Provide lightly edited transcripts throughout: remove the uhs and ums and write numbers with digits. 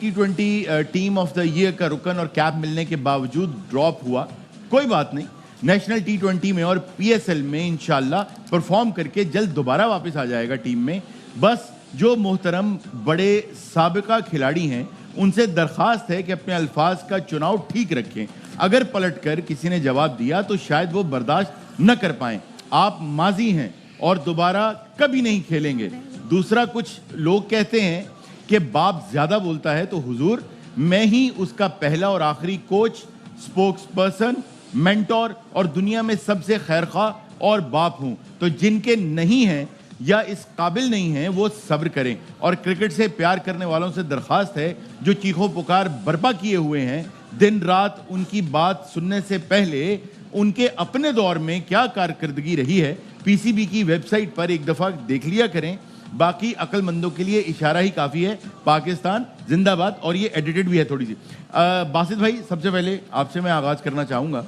T20 team of the year का रुकन और कैप मिलने के बावजूद ड्रॉप हुआ, कोई बात नहीं। नेशनल T20 में और PSL में इंशाल्लाह परफॉर्म करके जल्द दोबारा वापस आ जाएगा टीम में। बस जो मोहतरम बड़े साबिका खिलाड़ी हैं उनसे दरख्वास्त है कि अपने अल्फाज का चुनाव ठीक रखें। अगर पलटकर किसी ने जवाब दिया तो शायद वो बर्दाश्त न कर पाएं। आप माजी हैं और दोबारा कभी नहीं खेलेंगे। दूसरा, कुछ लोग कहते हैं कि बाप ज्यादा बोलता है, तो हुजूर मैं ही उसका पहला और आखिरी कोच, स्पोक्स पर्सन, मेंटोर और दुनिया में सबसे खैरख्वाह और बाप हूं। तो जिनके नहीं हैं या इस काबिल नहीं हैं वो सब्र करें। और क्रिकेट से प्यार करने वालों से दरख्वास्त है, जो चीखों पुकार बर्पा किए हुए हैं, दिन रात उनकी बात सुनने से पहले उनके अपने दौर में क्या कारकर्दगी रही है PCB की वेबसाइट पर एक दफ़ा देख लिया करें। बाकी अक्लमंदों के लिए इशारा ही काफ़ी है। पाकिस्तान जिंदाबाद। और ये एडिटेड भी है थोड़ी सी। बासित भाई, सबसे पहले आपसे मैं आगाज़ करना चाहूँगा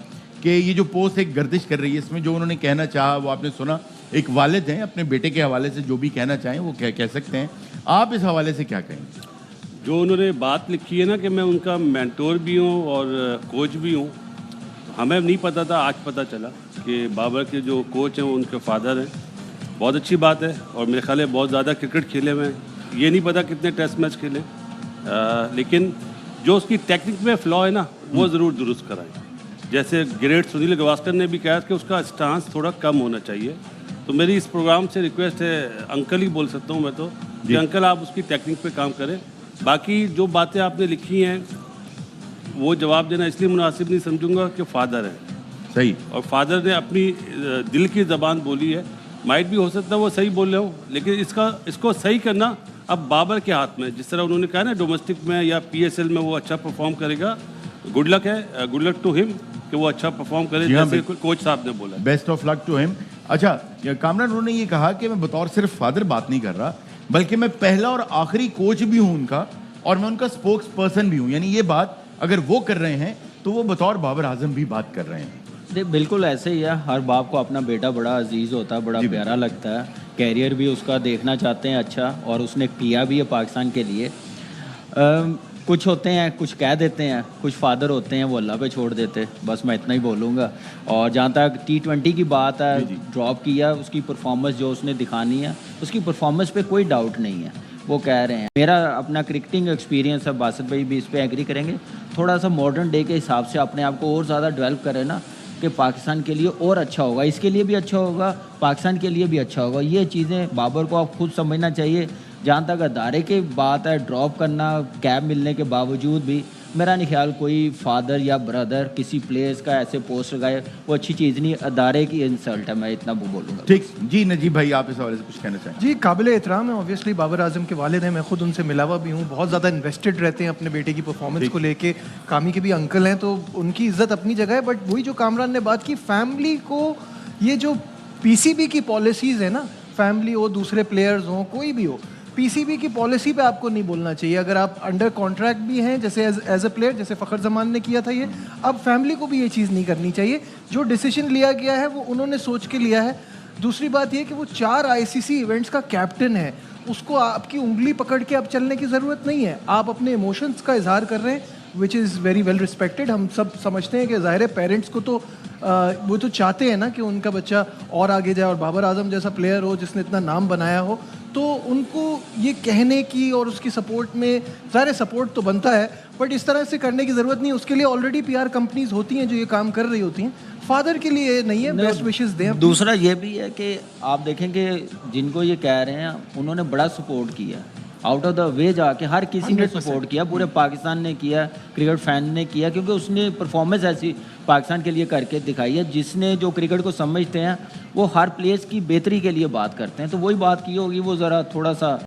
कि ये जो पोस्ट एक गर्दिश कर रही है, इसमें जो उन्होंने कहना चाहा वो आपने सुना। एक वालिद हैं, अपने बेटे के हवाले से जो भी कहना चाहें वो कह सकते हैं। आप इस हवाले से क्या कहेंगे? जो उन्होंने बात लिखी है ना कि मैं उनका मेंटोर भी हूँ और कोच भी हूँ, हमें नहीं पता था, आज पता चला कि बाबर के जो कोच हैं वो उनके फादर हैं। बहुत अच्छी बात है। और मेरे ख्याल है बहुत ज़्यादा क्रिकेट खेले हुए हैं। ये नहीं पता कितने टेस्ट मैच खेले, लेकिन जो उसकी टेक्निक में फ्लॉ है ना वो ज़रूर दुरुस्त कराएं। जैसे ग्रेट सुनील गावस्कर ने भी कहा कि उसका स्टांस थोड़ा कम होना चाहिए। तो मेरी इस प्रोग्राम से रिक्वेस्ट है, अंकल ही बोल सकता हूँ मैं तो, कि अंकल आप उसकी टेक्निक पे काम करें। बाकी जो बातें आपने लिखी हैं वो जवाब देना इसलिए मुनासिब नहीं समझूंगा कि फादर है सही, और फादर ने अपनी दिल की ज़बान बोली है। माइट भी हो सकता है वो सही बोल रहे हो, लेकिन इसको सही करना अब बाबर के हाथ में। जिस तरह उन्होंने कहा ना डोमेस्टिक में या PSL में वो अच्छा परफॉर्म करेगा, गुड लक है, गुड लक टू हिम कि वो अच्छा परफॉर्म करे, जैसे कोच साहब ने बोला। Best of luck to him. अच्छा कामरान, उन्होंने ये कहा कि मैं बतौर सिर्फ फादर बात नहीं कर रहा, बल्कि मैं पहला और आखिरी कोच भी हूँ उनका, और मैं उनका स्पोक्स पर्सन भी हूँ। यानी ये बात अगर वो कर रहे हैं तो वो बतौर बाबर आजम भी बात कर रहे हैं। बिल्कुल ऐसे ही है। हर बाप को अपना बेटा बड़ा अजीज़ होता है, बड़ा प्यारा लगता है। कैरियर भी उसका देखना चाहते हैं अच्छा, और उसने किया भी है पाकिस्तान के लिए। कुछ होते हैं, कुछ कह देते हैं, कुछ फादर होते हैं वो अल्लाह पे छोड़ देते। बस मैं इतना ही बोलूँगा। और जहाँ तक T20 की बात है, ड्रॉप किया, उसकी परफॉर्मेंस जो उसने दिखानी है, उसकी परफॉर्मेंस पे कोई डाउट नहीं है। वो कह रहे हैं, मेरा अपना क्रिकेटिंग एक्सपीरियंस है, बासित भाई भी इस पर एग्री करेंगे, थोड़ा सा मॉडर्न डे के हिसाब से अपने आप को और ज़्यादा डेवलप करें ना, कि पाकिस्तान के लिए और अच्छा होगा, इसके लिए भी अच्छा होगा, पाकिस्तान के लिए भी अच्छा होगा। ये चीज़ें बाबर को आप खुद समझना चाहिए। जहाँ तक अदारे की बात है, ड्रॉप करना कैप मिलने के बावजूद भी, मेरा नहीं ख्याल कोई फादर या ब्रदर किसी प्लेयर्स का ऐसे पोस्ट लगाए, वो अच्छी चीज़ नहीं, अदारे की इंसल्ट है, मैं इतना बोलूँगा। ठीक जी, नजीब भाई आप इस हवाले से कुछ कहना चाहें? जी, काबिल एहतराम है। ऑब्वियसली बाबर आजम के वालिद हैं, मैं खुद उनसे मिला हुआ भी हूँ। बहुत ज़्यादा इन्वेस्टेड रहते हैं अपने बेटे की परफॉर्मेंस को लेके। कामी के भी अंकल हैं, तो उनकी इज्जत अपनी जगह है। बट वही जो कामरान ने बात की, फैमिली को ये जो PCB की पॉलिसीज़ है ना, फैमिली हो, दूसरे प्लेयर्स हों, कोई भी हो, PCB की पॉलिसी पे आपको नहीं बोलना चाहिए। अगर आप अंडर कॉन्ट्रैक्ट भी हैं, जैसे एज अ प्लेयर, जैसे फ़खर जमान ने किया था ये, अब फैमिली को भी ये चीज़ नहीं करनी चाहिए। जो डिसीजन लिया गया है वो उन्होंने सोच के लिया है। दूसरी बात ये कि वो 4 ICC इवेंट्स का कैप्टन है, उसको आपकी उंगली पकड़ के अब चलने की ज़रूरत नहीं है। आप अपने इमोशंस का इजहार कर रहे हैं, which is very well respected. हम सब समझते हैं कि ज़ाहिर है पेरेंट्स को तो वो तो चाहते हैं ना कि उनका बच्चा और आगे जाए, और बाबर आजम जैसा प्लेयर हो जिसने इतना नाम बनाया हो, तो उनको ये कहने की और उसकी सपोर्ट में ज़ाहिर सपोर्ट तो बनता है, बट इस तरह से करने की ज़रूरत नहीं। उसके लिए ऑलरेडी PR कंपनीज होती हैं जो ये काम कर रही होती हैं। फादर के लिए नहीं है, बेस्ट विशेस दें। दूसरा ये भी है कि आप देखेंगे जिनको ये कह रहे हैं उन्होंने बड़ा सपोर्ट किया, आउट ऑफ द वे जाके हर किसी ने सपोर्ट किया, पूरे पाकिस्तान ने किया, क्रिकेट फैन ने किया, क्योंकि उसने परफॉर्मेंस ऐसी पाकिस्तान के लिए करके दिखाई है। जिसने जो क्रिकेट को समझते हैं वो हर प्लेयर्स की बेहतरी के लिए बात करते हैं, तो वही बात की होगी, वो ज़रा थोड़ा सा